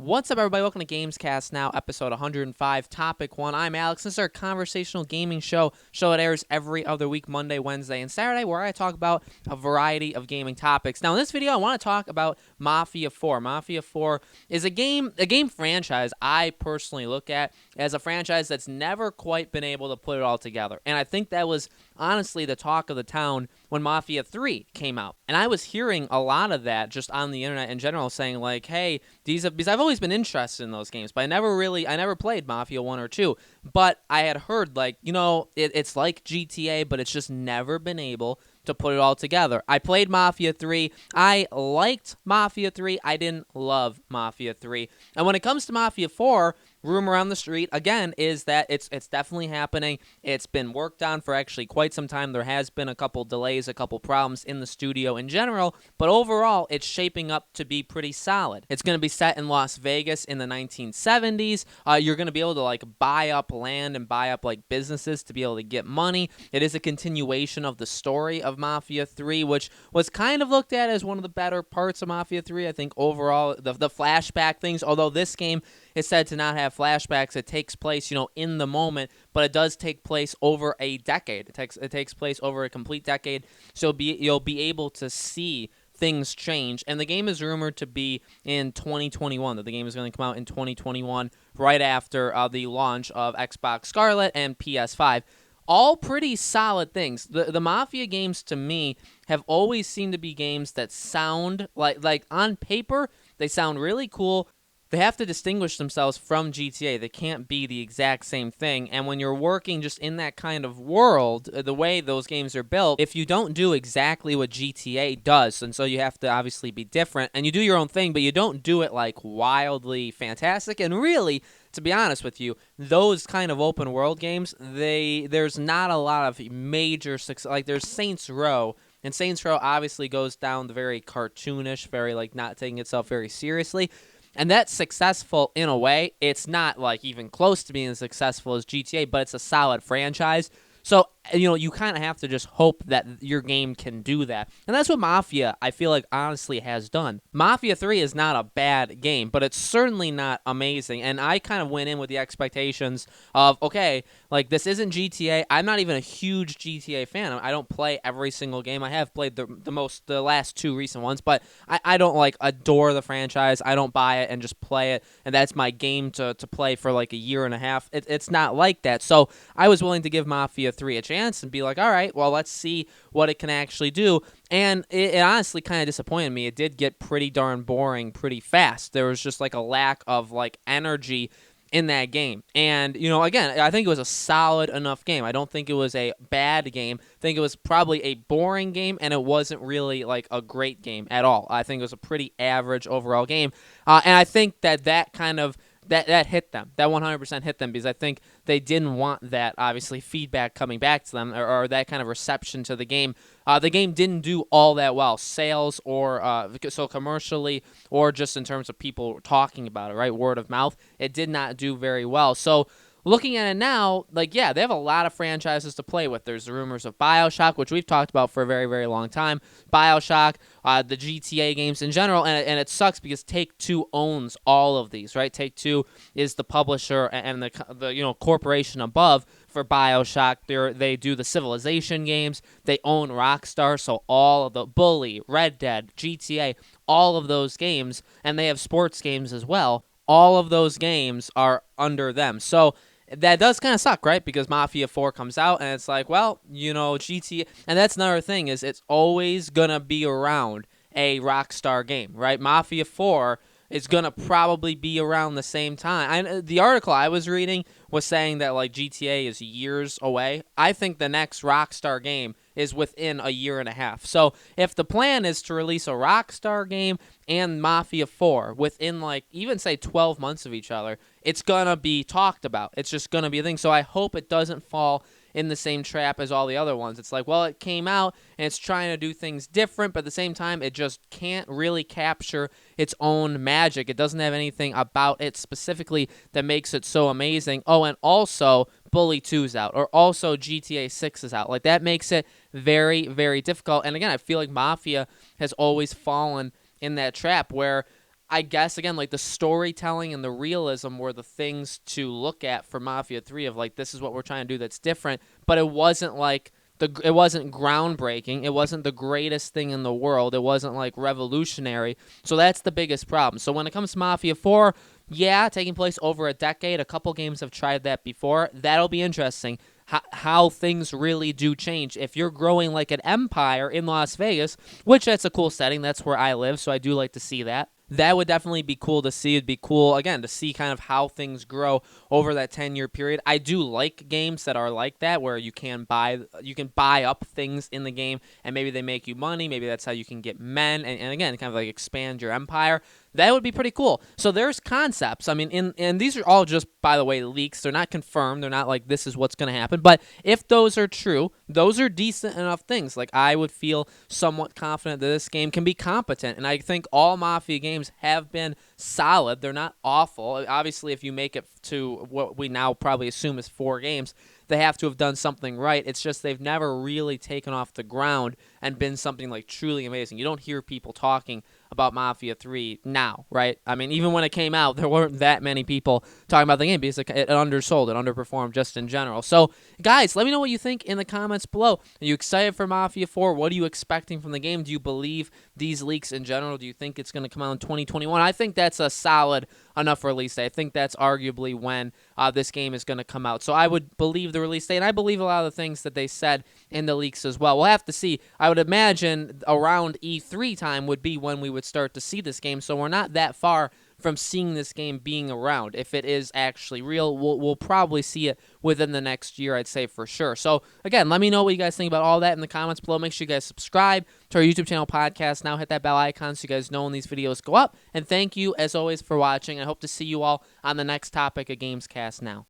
What's up, everybody? Welcome to Gamescast now, episode 105, topic 1. I'm Alex. This is our conversational gaming show that airs every other week, Monday, Wednesday, and Saturday, where I talk about a variety of gaming topics. Now, in this video, I want to talk about Mafia 4. Mafia 4 is a game franchise I personally look at as a franchise that's never quite been able to put it all together. And I think that was honestly the talk of the town when Mafia 3 came out. And I was hearing a lot of that just on the internet in general, saying like, hey, because I've always been interested in those games, but I never played Mafia 1 or 2, but I had heard like, it's like GTA, but it's just never been able to put it all together. I played Mafia 3. I liked Mafia 3. I didn't love Mafia 3. And when it comes to Mafia 4, rumor around the street, again, is that it's definitely happening. It's been worked on for actually quite some time. There has been a couple delays, a couple problems in the studio in general, but overall, it's shaping up to be pretty solid. It's going to be set in Las Vegas in the 1970s. You're going to be able to like buy up land and buy up like businesses to be able to get money. It is a continuation of the story of Mafia 3, which was kind of looked at as one of the better parts of Mafia 3. I think overall, the flashback things, although this game is said to not have flashbacks, it takes place, in the moment, but it does take place over a decade. It takes place over a complete decade, so you'll be able to see things change. And the game is rumored to be in 2021, that the game is going to come out in 2021, right after the launch of Xbox Scarlet and PS5. All pretty solid things. The Mafia games, to me, have always seemed to be games that sound like on paper, they sound really cool. They have to distinguish themselves from GTA. They can't be the exact same thing. And when you're working just in that kind of world, the way those games are built, if you don't do exactly what GTA does, and so you have to obviously be different, and you do your own thing, but you don't do it like wildly fantastic. And really, to be honest with you, those kind of open world games, there's not a lot of major success. Like there's Saints Row, and Saints Row obviously goes down the very cartoonish, very like not taking itself very seriously. And that's successful in a way. It's not like even close to being as successful as GTA, but it's a solid franchise. So, you kind of have to just hope that your game can do that. And that's what Mafia, I feel like, honestly has done. Mafia 3 is not a bad game, but it's certainly not amazing. And I kind of went in with the expectations of, okay, like this isn't GTA. I'm not even a huge GTA fan. I don't play every single game. I have played the last two recent ones, but I don't like adore the franchise. I don't buy it and just play it, and that's my game to play for like a year and a half. It's not like that. So I was willing to give Mafia 3 a chance and be like, all right, well, let's see what it can actually do. And it honestly kind of disappointed me. It did get pretty darn boring pretty fast. There was just like a lack of like energy in that game. And, again, I think it was a solid enough game. I don't think it was a bad game. I think it was probably a boring game, and it wasn't really like a great game at all. I think it was a pretty average overall game. And I think that kind of that hit them. That 100% hit them, because I think they didn't want that, obviously, feedback coming back to them, or that kind of reception to the game. The game didn't do all that well, sales or so commercially, or just in terms of people talking about it, right? Word of mouth. It did not do very well. So looking at it now, like, yeah, they have a lot of franchises to play with. There's the rumors of BioShock, which we've talked about for a very, very long time. BioShock, the GTA games in general, and it sucks because Take-Two owns all of these, right? Take-Two is the publisher and the corporation above for BioShock. They do the Civilization games. They own Rockstar, so all of the Bully, Red Dead, GTA, all of those games, and they have sports games as well. All of those games are under them. So that does kind of suck, right? Because Mafia 4 comes out, and it's like, well, GTA... And that's another thing, is it's always going to be around a Rockstar game, right? Mafia 4 is going to probably be around the same time. The article I was reading was saying that, like, GTA is years away. I think the next Rockstar game is within a year and a half. So if the plan is to release a Rockstar game and Mafia 4 within, like, even say 12 months of each other, it's going to be talked about. It's just going to be a thing. So I hope it doesn't fall in the same trap as all the other ones. It's like, well, it came out and it's trying to do things different, but at the same time, it just can't really capture its own magic. It doesn't have anything about it specifically that makes it so amazing. Oh, and also Bully 2's out, or also GTA 6 is out. Like, that makes it very, very difficult. And again, I feel like Mafia has always fallen in that trap where I guess again, like the storytelling and the realism were the things to look at for Mafia 3 of like, this is what we're trying to do that's different, but it wasn't like it wasn't groundbreaking. It wasn't the greatest thing in the world. It wasn't like revolutionary. So that's the biggest problem. So when it comes to Mafia 4, yeah, taking place over a decade, a couple games have tried that before. That'll be interesting. How things really do change. If you're growing like an empire in Las Vegas, which that's a cool setting, that's where I live, so I do like to see that. That would definitely be cool to see. It'd be cool, again, to see kind of how things grow over that 10-year period. I do like games that are like that, where you can buy up things in the game, and maybe they make you money. Maybe that's how you can get men, and again, kind of like expand your empire. That would be pretty cool. So there's concepts. I mean, and these are all just, by the way, leaks. They're not confirmed. They're not like this is what's going to happen. But if those are true, those are decent enough things. Like, I would feel somewhat confident that this game can be competent. And I think all Mafia games have been solid. They're not awful. Obviously, if you make it to what we now probably assume is 4 games, they have to have done something right. It's just they've never really taken off the ground and been something like truly amazing. You don't hear people talking about Mafia 3 now, right? I mean, even when it came out, there weren't that many people talking about the game because it undersold, it underperformed just in general. So, guys, let me know what you think in the comments below. Are you excited for Mafia 4? What are you expecting from the game? Do you believe these leaks in general? Do you think it's going to come out in 2021? I think that's a solid enough release date. I think that's arguably when this game is going to come out. So I would believe the release date, and I believe a lot of the things that they said in the leaks as well. We'll have to see. I would imagine around E3 time would be when we would start to see this game, so we're not that far from seeing this game being around. If it is actually real, we'll probably see it within the next year, I'd say for sure. So, again, let me know what you guys think about all that in the comments below. Make sure you guys subscribe to our YouTube channel podcast. Now hit that bell icon so you guys know when these videos go up. And thank you, as always, for watching. I hope to see you all on the next topic of Gamescast now.